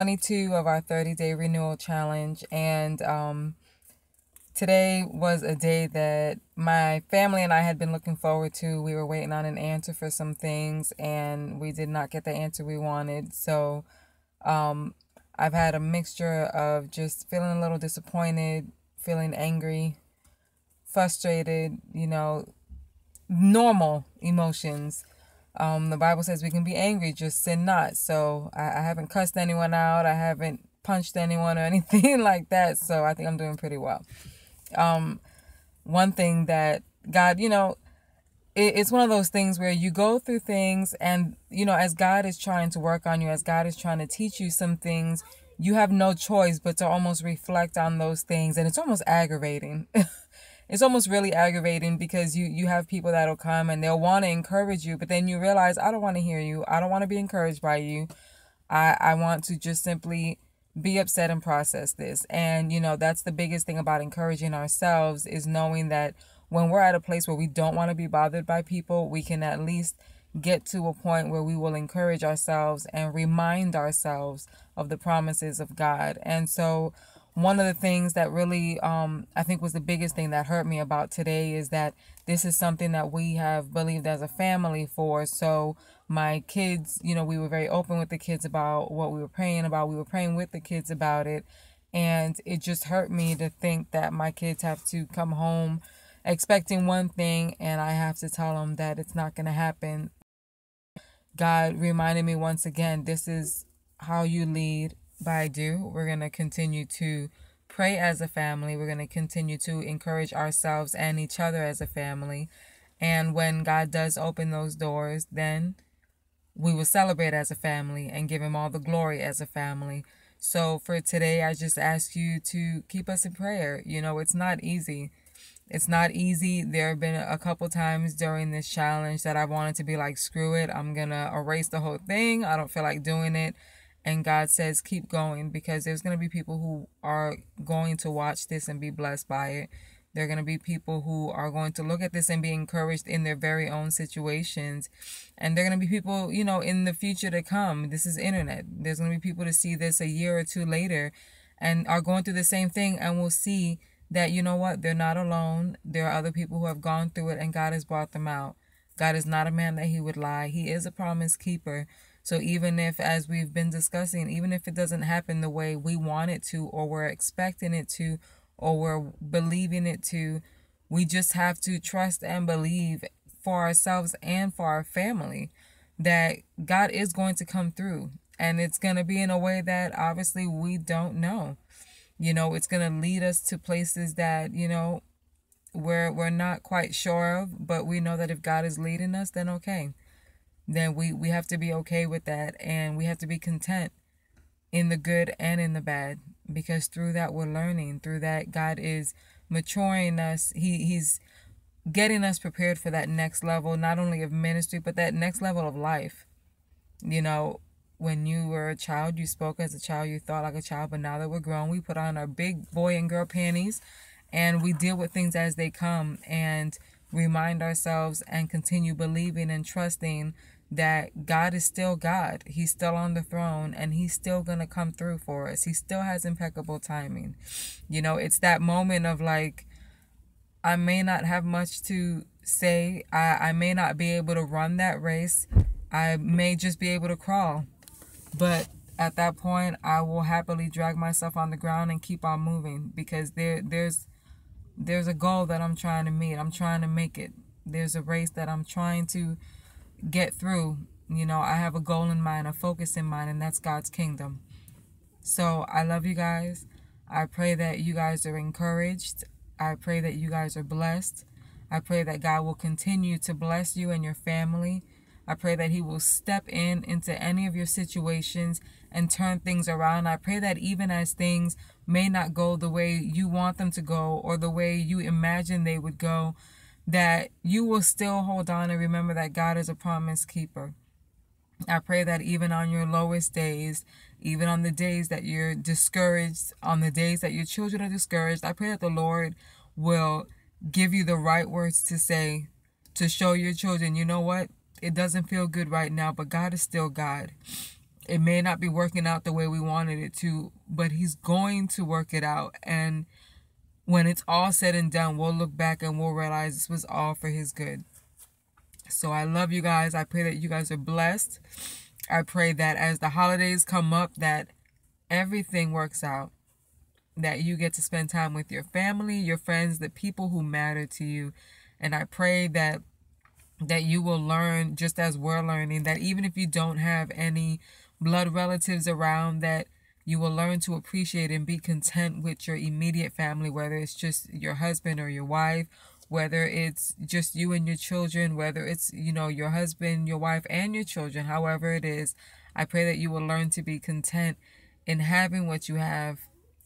22 of our 30-day renewal challenge, and today was a day that my family and I had been looking forward to. We were waiting on an answer for some things, and we did not get the answer we wanted. So um, I've had a mixture of just feeling a little disappointed, feeling angry, frustrated, normal emotions. The Bible says we can be angry, just sin not. So I haven't cussed anyone out. I haven't punched anyone or anything like that. So I think I'm doing pretty well. One thing that God, it's one of those things where you go through things and, as God is trying to work on you, as God is trying to teach you some things, you have no choice but to almost reflect on those things. And it's almost aggravating. It's almost really aggravating because you have people that'll come and they'll want to encourage you, but then you realize, I don't want to hear you. I don't want to be encouraged by you. I want to just simply be upset and process this. And, that's the biggest thing about encouraging ourselves, is knowing that when we're at a place where we don't want to be bothered by people, we can at least get to a point where we will encourage ourselves and remind ourselves of the promises of God. And so one of the things that really I think was the biggest thing that hurt me about today is that this is something that we have believed as a family for. So my kids, we were very open with the kids about what we were praying about. We were praying with the kids about it. And it just hurt me to think that my kids have to come home expecting one thing and I have to tell them that it's not going to happen. God reminded me once again, this is how you lead by do. We're going to continue to pray as a family. We're going to continue to encourage ourselves and each other as a family. And when God does open those doors, then we will celebrate as a family and give him all the glory as a family. So for today, I just ask you to keep us in prayer. It's not easy. It's not easy. There have been a couple times during this challenge that I wanted to be like, screw it. I'm going to erase the whole thing. I don't feel like doing it. And God says, keep going, because there's going to be people who are going to watch this and be blessed by it. There are going to be people who are going to look at this and be encouraged in their very own situations. And there are going to be people, in the future to come. This is internet. There's going to be people to see this a year or two later and are going through the same thing and will see that, what, they're not alone. There are other people who have gone through it and God has brought them out. God is not a man that he would lie. He is a promise keeper. So even if, as we've been discussing, even if it doesn't happen the way we want it to, or we're expecting it to, or we're believing it to, we just have to trust and believe for ourselves and for our family that God is going to come through. And it's going to be in a way that obviously we don't know. It's going to lead us to places that, we're not quite sure of, but we know that if God is leading us, then okay. Then we have to be okay with that, and we have to be content in the good and in the bad, because through that we're learning. Through that, God is maturing us. He's getting us prepared for that next level, not only of ministry, but that next level of life. When you were a child, you spoke as a child, you thought like a child, but now that we're grown, we put on our big boy and girl panties and we deal with things as they come and remind ourselves and continue believing and trusting that God is still God. He's still on the throne and he's still going to come through for us. He still has impeccable timing. It's that moment of like, I may not have much to say. I may not be able to run that race. I may just be able to crawl. But at that point, I will happily drag myself on the ground and keep on moving, because there's a goal that I'm trying to meet. I'm trying to make it. There's a race that I'm trying to get through. I have a goal in mind, a focus in mind, and that's God's kingdom. So I love you guys. I pray that you guys are encouraged. I pray that you guys are blessed. I pray that God will continue to bless you and your family. I pray that he will step into any of your situations and turn things around. I pray that even as things may not go the way you want them to go or the way you imagine they would go, that you will still hold on and remember that God is a promise keeper. I pray that even on your lowest days, even on the days that you're discouraged, on the days that your children are discouraged, I pray that the Lord will give you the right words to say, to show your children, you know what? It doesn't feel good right now, but God is still God. It may not be working out the way we wanted it to, but he's going to work it out. And when it's all said and done, we'll look back and we'll realize this was all for his good. So I love you guys. I pray that you guys are blessed. I pray that as the holidays come up, that everything works out, that you get to spend time with your family, your friends, the people who matter to you. And I pray that you will learn, just as we're learning, that even if you don't have any blood relatives around, that you will learn to appreciate and be content with your immediate family, whether it's just your husband or your wife, whether it's just you and your children, whether it's, your husband, your wife, and your children, however it is. I pray that you will learn to be content in having what you have.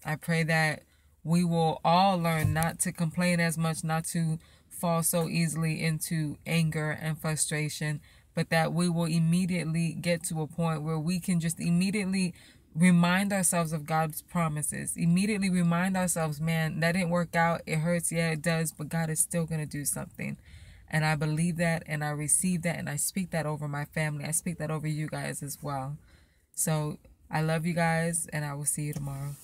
I pray that we will all learn not to complain as much, not to fall so easily into anger and frustration, but that we will immediately get to a point where we can just immediately remind ourselves of God's promises. Immediately remind ourselves, man, that didn't work out. It hurts. Yeah, it does. But God is still going to do something. And I believe that, and I receive that, and I speak that over my family. I speak that over you guys as well. So I love you guys, and I will see you tomorrow.